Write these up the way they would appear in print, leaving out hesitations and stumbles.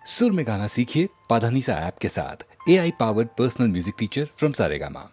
सुर में गाना सीखिए पाधानीसा ऐप के साथ। AI powered personal music teacher from Saregama.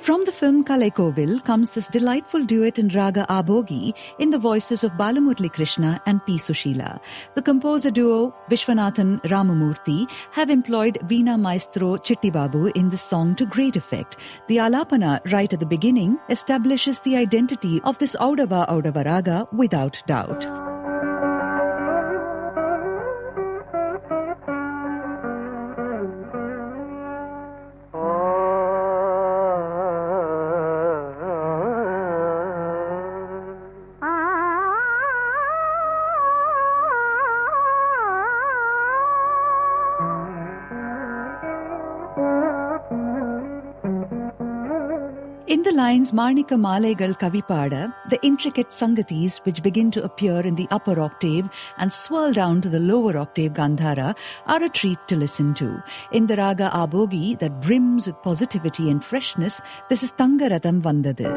From the film Kalaikovil comes this delightful duet in Raga Abhogi in the voices of Balamurali Krishna and P. Sushila. The composer duo Vishwanathan Ramamurthy have employed Veena maestro Chitti Babu in this song to great effect. The alapana right at the beginning establishes the identity of this Audava Audava Raga without doubt. In the lines Marnika Malegal Kavipada, the intricate sangatis which begin to appear in the upper octave and swirl down to the lower octave Gandhara are a treat to listen to. In the raga Abogi that brims with positivity and freshness, this is Thangaratham Vandadu.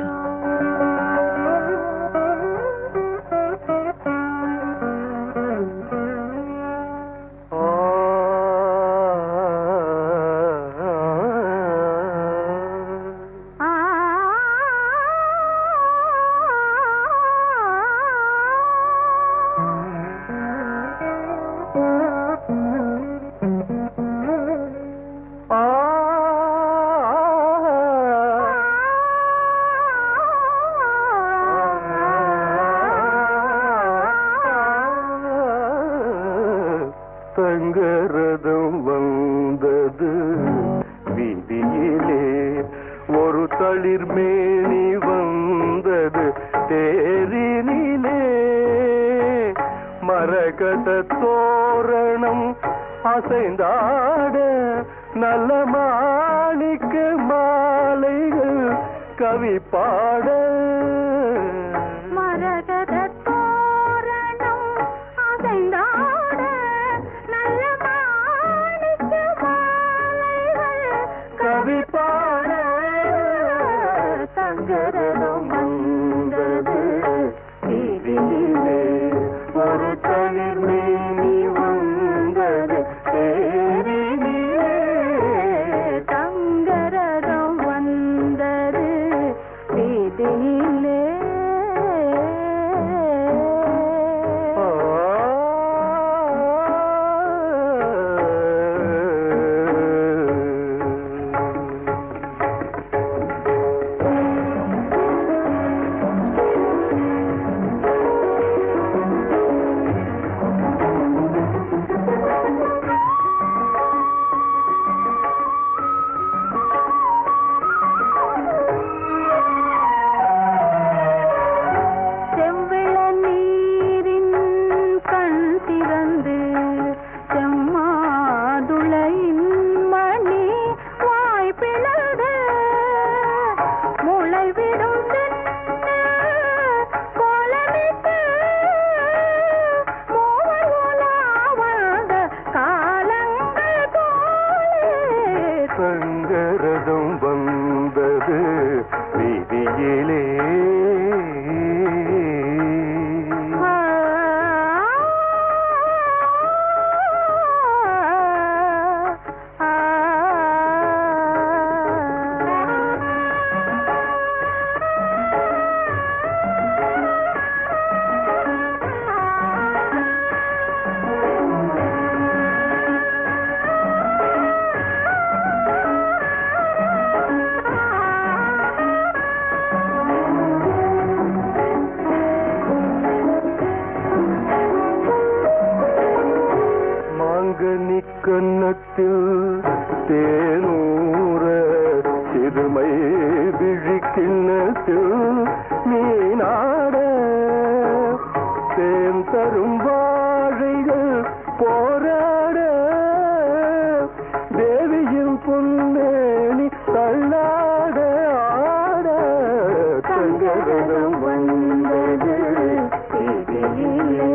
தங்கரதம் வந்தது வீதியிலே, ஒரு தளிர்மேனி வந்தது தேரினிலே, மரகத தோரணம் அசைந்தாட, நல்ல மாணிக்க மாலைகள் கவி பாட, மரகத தோரணம் அசைந்தாட, நல்ல மாணிக்க மாலைகள் கவி பாட, தங்கரதம் வந்தது வீதியிலே, ஒரு தளிர்மேனி வந்தது தேரினிலே, தங்கரதம் வந்தது வீதியிலே. செவ்விள நீரின் கண் திறந்து, செம்மாதுளையின் மணி வாய் பிளந்து, முளைவிடும் கோலமிட்டு, மூவர் உலா வாழ்ந்த காலங்கள் போலே, தங்கரதம் வந்தது வீதியிலே, மாங்கனி கன்னத்தில் தேனூர, சிறுமை விழிக்கிண்ணத்தில் மீனாட, தேன் தரும் வாழைகள் போராட, தேவியின் பொன்னேனி தள்ளாட ஆட, தங்கரதம் வந்தது வீதியிலே.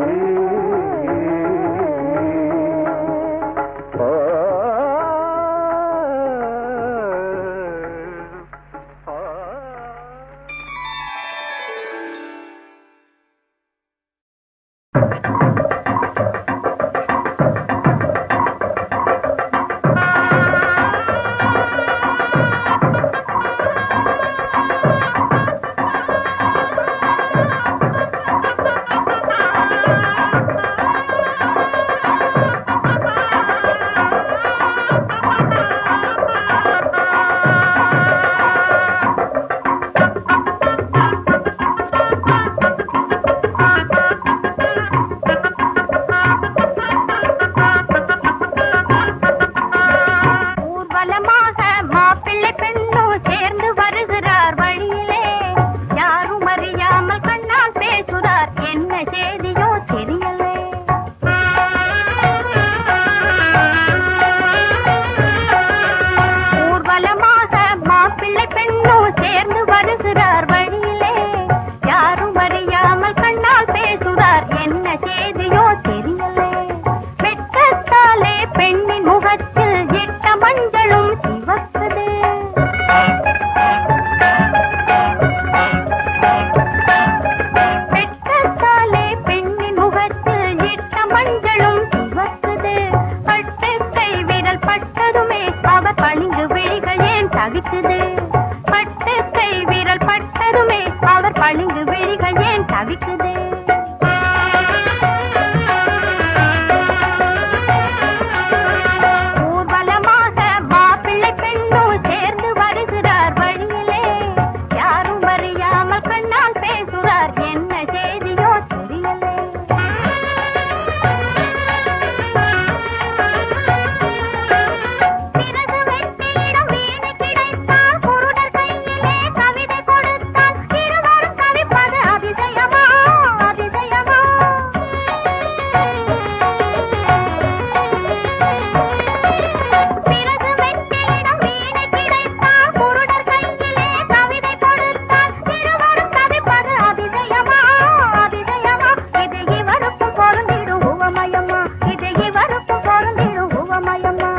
தவிக்குது. பட்டு கை விரல் பட்டதுமே அவர் பளிங்கு விழிகள் ஏன் தவிக்குது. ஊர்வலமாக மாப்பிள்ளை பெண்ணும் சேர்ந்து வருகிறார் வழியிலே. யாரும் அறியாமல் கண்ணால் பேசுறார், என்ன செய்தியோ தெரியலே. பிறகு வெற்றியிடம் வீணை கிடைத்தால், குருடர் கையிலே கவிதை கொடுத்தால், இருவரும் தவிப்பது அதிசயமா அதிசயமா. பிறகு வெற்றியிடம் வீணை கிடைத்தால், குருடர் கையிலே கவிதை கொடுத்தால், இருவரும் தவிப்பது அதிசயமா அதிசயமா. இது இவருக்கும் பொருந்திடும் உவமயமா, இது இவருக்கும் பொருந்திடும் உவமயமா.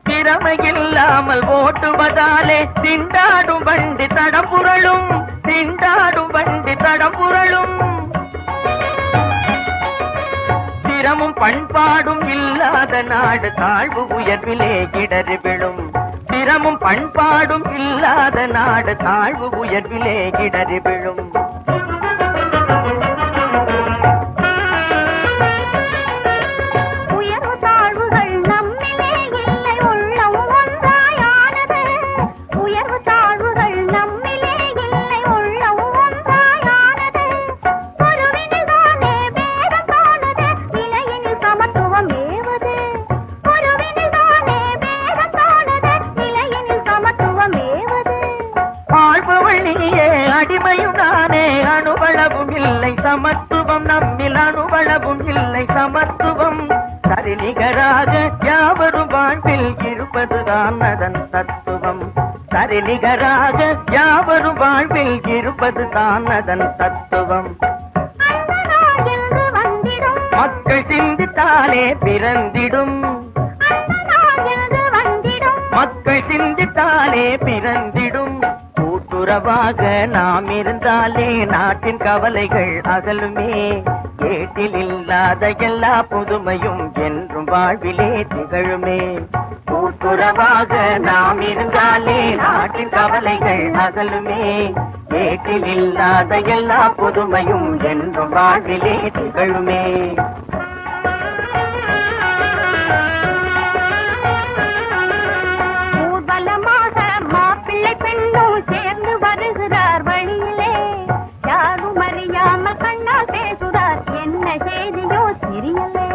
திறமையில்லாமல் ஓட்டுவதாலே திண்டாடும் வண்டி தடம் புரளும், திண்டாடும் வண்டி தடம் புரளும். திறமும் பண்பாடும் இல்லாத நாடு தாழ்வு உயர்விலே இடறி விழும். திறமும் பண்பாடும் இல்லாத நாடு தாழ்வு உயர்விலே இடறி விழும். உயர்வு தாழ்வுகள் நம்மிலே இல்லை, உள்ளம் ஒன்றாயானது. உயர்வு தாழ்வுகள் நம்மிலே இல்லை, உள்ளம் ஒன்றாயானது. ஒருவினில்தானே பேதம் காணுது, நிலையினில் சமத்துவம் ஏவுது. ஒருவினில்தானே பேதம் காணுது, நிலையினில் சமத்துவம் ஏவுது. ஆழ்பவள் நீயே அடிமையும் நானே, அணுவளவும் இல்லை சமத்துவம் நம்மில், அணுவளவும் இல்லை சமத்துவம். சரிநிகராக யாவரும் வாழ்வில் இருப்பதுதான் அதன் தத்துவம். சரிநிகராக யாவரும் வாழ்வில் இருப்பதுதான் அதன் தத்துவம். அந்த நாள் என்று வந்திடும், மக்கள் சிந்தித்தாலே பிறந்திடும், அந்த நாள் என்று வந்திடும். மக்கள் சிந்தித்தாலே பிறந்திடும். கூட்டுறவாக நாம் இருந்தாலே நாட்டின் கவலைகள் அகலுமே. ஏட்டில் இல்லாத எல்லா புதுமையும் என்றும் வாழ்விலே திகழுமே. கூட்டுறவாக நாம் இருந்தாலே நாட்டின் கவலைகள் அகலுமே. ஏட்டில் இல்லாத எல்லா புதுமையும் என்றும் வாழ்விலே திகழுமே. ஊர்வலமாக மாப்பிள்ளை பெண்ணும் சேர்ந்து வருகிறார் வழியிலே. யாரும் அறியாமல் கண்ணால் பேசுறார், என்ன செய்தியோ தெரியலே.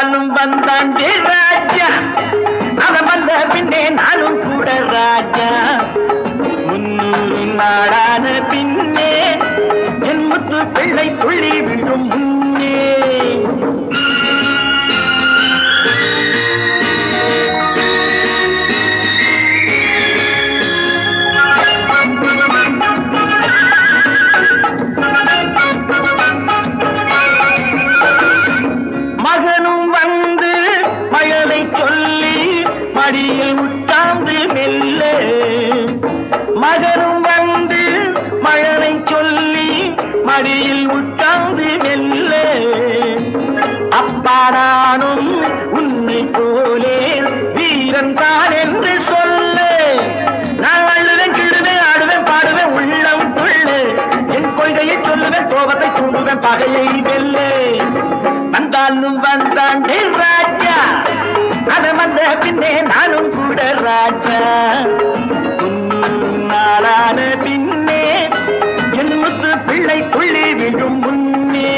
வந்தாலும் வந்தாண்டே ராஜா, அவன் வந்த பின்னே நானும் கூட ராஜா. 300 நாளான பின்னே என் முத்து பிள்ளை துள்ளி விடும் முன்னே. மகனும் வந்து மழலை சொல்லி மடியில் உட்கார்ந்து மெல்ல. மகனும் வந்து மழலை சொல்லி மடியில் உட்கார்ந்து மெல்ல. அப்பா நானும் உன்னை போலே வீரன் தான் என்று சொல்ல. நான் அழுவேன், கிழுவேன், ஆடுவேன், பாடுவேன், உள்ளம் துள்ள. என் கொள்கையை சொல்லுவேன், கோபத்தை தூண்டுவேன், பகையை வெல்ல. வந்தாலும் வந்தாண்டே ராஜா, அவன் வந்த பின்னே நானும் கூட ராஜா. 300 நாளான பின்னே என் முத்து பிள்ளை துள்ளி விடும் முன்னே.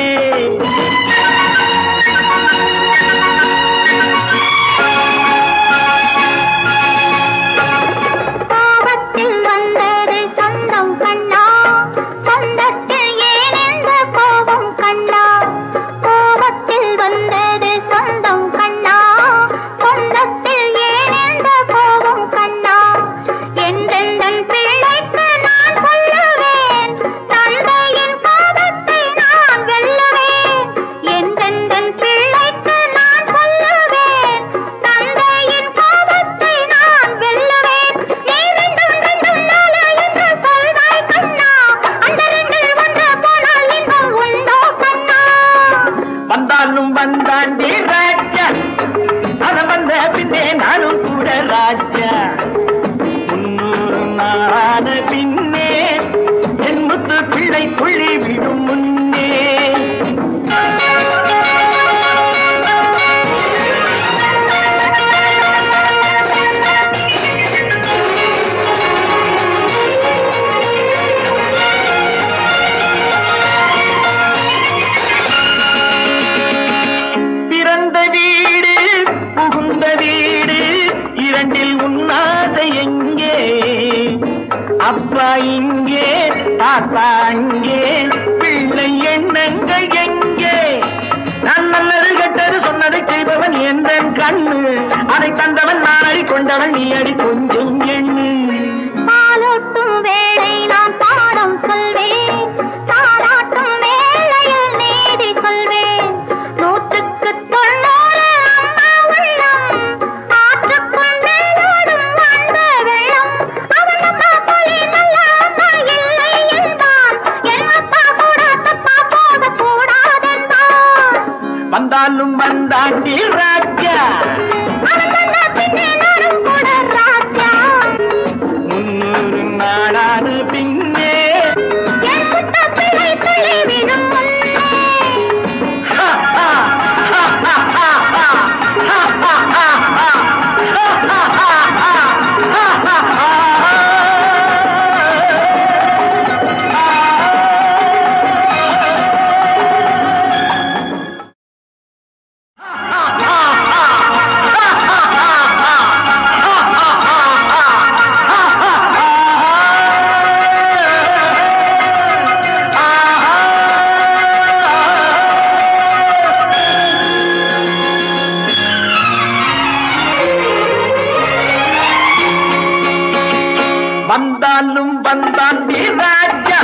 கோபத்தில் வந்தது சொந்தம் கண்ணா, சொந்தத்தில் ஏன் என்ற கோபம் கண்ணா. கோபத்தில் வந்தது சொந்தம் கண்ணா, சொந்தத்தில் ஏன் என்ற கோபம் கண்ணா. எந்தெந்தன் பிள்ளைக்கு நான் சொல்லுவேன், தந்தையின் கோபத்தை நான் வெல்லுவேன். எந்தெந்தன் பிள்ளைக்கு நான் சொல்லுவேன், தந்தையின் கோபத்தை நான் வெல்லுவேன். நீ ரெண்டும் ரெண்டும் நாலு என்று சொல்வாய் கண்ணா, அந்த ரெண்டில் ஒன்று போனால் இன்பம் உண்டோ கண்ணா. வந்தாலும் வந்தாண்டே ராஜா, அவன் வந்த பின்னே நானும் கூட ராஜா. 300 நாளான பின்னே என் முத்து பிள்ளை துள்ளி விடும் முன்னே. பிறந்த வீடு புகுந்த வீடு இரண்டில் உன்னாசை எங்கே? அப்பா இங்கே, பாப்பா அங்கே, பிள்ளை எண்ணங்கள் எங்கே? நான் நல்லது கெட்டது சொன்னதை செய்பவன் எந்த கண்ணு, அதை தந்தவன் நான் அடி கொண்டவன் நீ அடி கொஞ்சம் எண்ணு. பாலூட்டும் வேளை நான் பாடம் சொல்வேன், தாலாட்டும் வேளையில் நீதி சொல்வேன். 100க்கு 90 அம்மா உள்ளம், ஆற்றுக்குள் மேலோடும் அந்த வெள்ளம். அவன் அம்மா போலே நல்ல அம்மா இல்லை என்பான், என் அப்பா கூட தப்பா போகக்கூடாதென்பான். வந்தாலும் வந்தாண்டி ராஜா, அவன் வந்த பின்னே நானும் கூட ராஜா. 300 நாளான பின்னே என் முத்த பிள்ளை துள்ளி விடும் முன்னே. ha ha ha ha ha ha ha ha ha வந்தாலும் வந்தாண்டி ராஜா,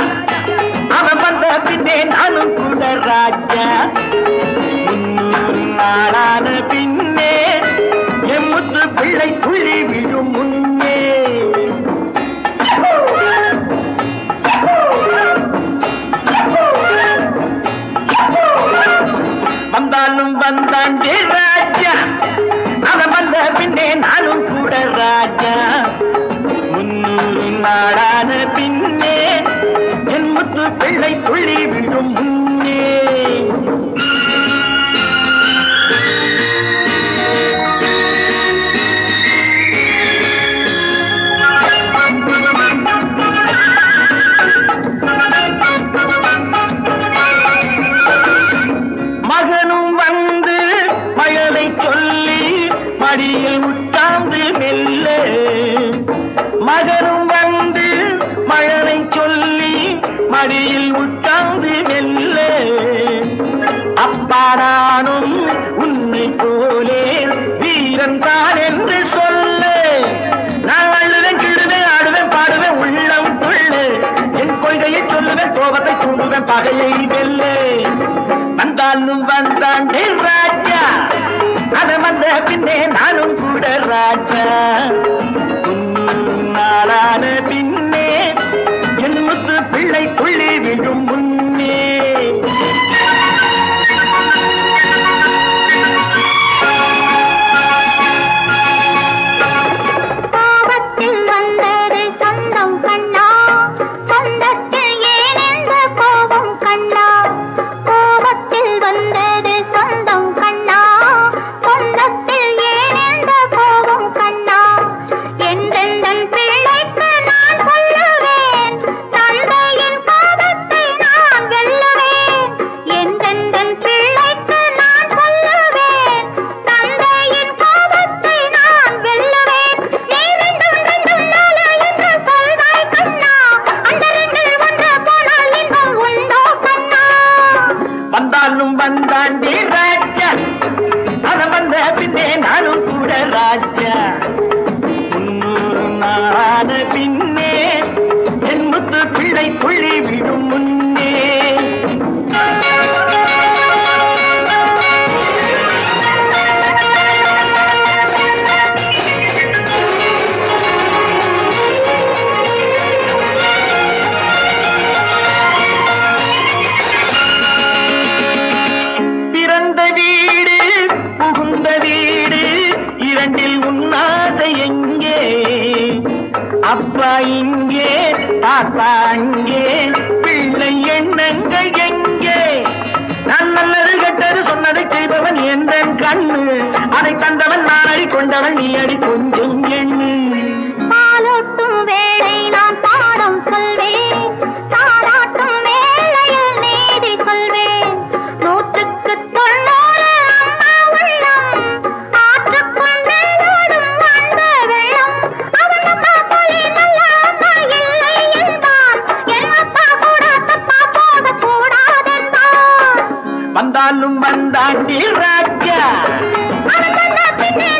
அவன் வந்த பின்னே நானும் கூட ராஜா. 300 நாளான பின்னே என் முத்து பிள்ளை துள்ளி விடும் முன்னே. வந்தாலும் வந்தாண்டி ராஜா, அவன் வந்த பின்னே நானும் கூட ராஜா. 300 நாளான பின்னே என் முத்து பிள்ளை துள்ளி விடும் முன்னே. மகனும் வந்து மழலை மடியில் உட்கார்ந்து மெல்ல அப்பாடானும் உன்னை போலே வீரன் தான் என்று சொல்ல நான் அழுவேன் கிழுவேன் ஆடுவேன் பாடுவேன் உள்ளம் துள்ள என் கொள்கையை சொல்லுவேன் கோபத்தை தூண்டுவேன் பகையை வெல்ல வந்தாலும் வந்தாண்டே ராஜா அதை வந்த பின்னே நானும் கூட ராஜா நாளான பின்னே என் முத்து பிள்ளை துள்ளி விழும் முன்னே கோபத்தில் வந்தது சொந்தம் கண்ணா சொந்தத்தில் ஏன் என்ற கோபம் கண்ணா கோபத்தில் வந்தது சொந்தம் கண்ணா சொந்தத்தில் ஏன் என்ற கோபம் கண்ணா என்றெந்தன் பிள்ளைக்கு நான் சொல்லுவேன் தந்தையின் கோபத்தை நான் வெல்லுவேன் என்றெந்தன் பிள்ளைக்கு நான் சொல்லுவேன் தந்தையின் கோபத்தை நான் வெல்லுவேன் நீ ரெண்டும் ரெண்டும் நாலு என்று சொல்வாய் கண்ணா அந்த ரெண்டில் ஒன்று போனால் இன்பம் உண்டோ கண்ணா வந்தாலும் வந்தாண்டி ராஜா அதை வந்த பின்னே நானும் கூட ராஜா நாளான பின்னே என் முத்து பிள்ளை துள்ளி விடும் முன்னே பிறந்த வீடு புகுந்த வீடு இரண்டில் உன்னாசை எங்கே அப்பா இங்கே தாத்தா அங்கே பிள்ளை எண்ணங்கள் எங்கே நான் நல்லது கெட்டது சொன்னதை செய்பவன் எந்தன் கண்ணு அதை தந்தவன் நான் அடி கொண்டவன் நீ அடி கொஞ்சம் எண்ணு பாலூட்டும் வேளை நான் பாடம் சொல்வேன் தாலாட்டும் வேளையில் நீதி சொல்வேன் 100க்கு 90 அம்மா உள்ளம் ஆற்றுக்குள் மேலோடும் அந்த வெள்ளம் அவன் அம்மா போலே நல்ல அம்மா இல்லை என்பான் என் அப்பா கூட தப்பா போக கூடாதென்பான் வந்தாலும் வந்தாண்டி ராஜா அவன் வந்த பின்னே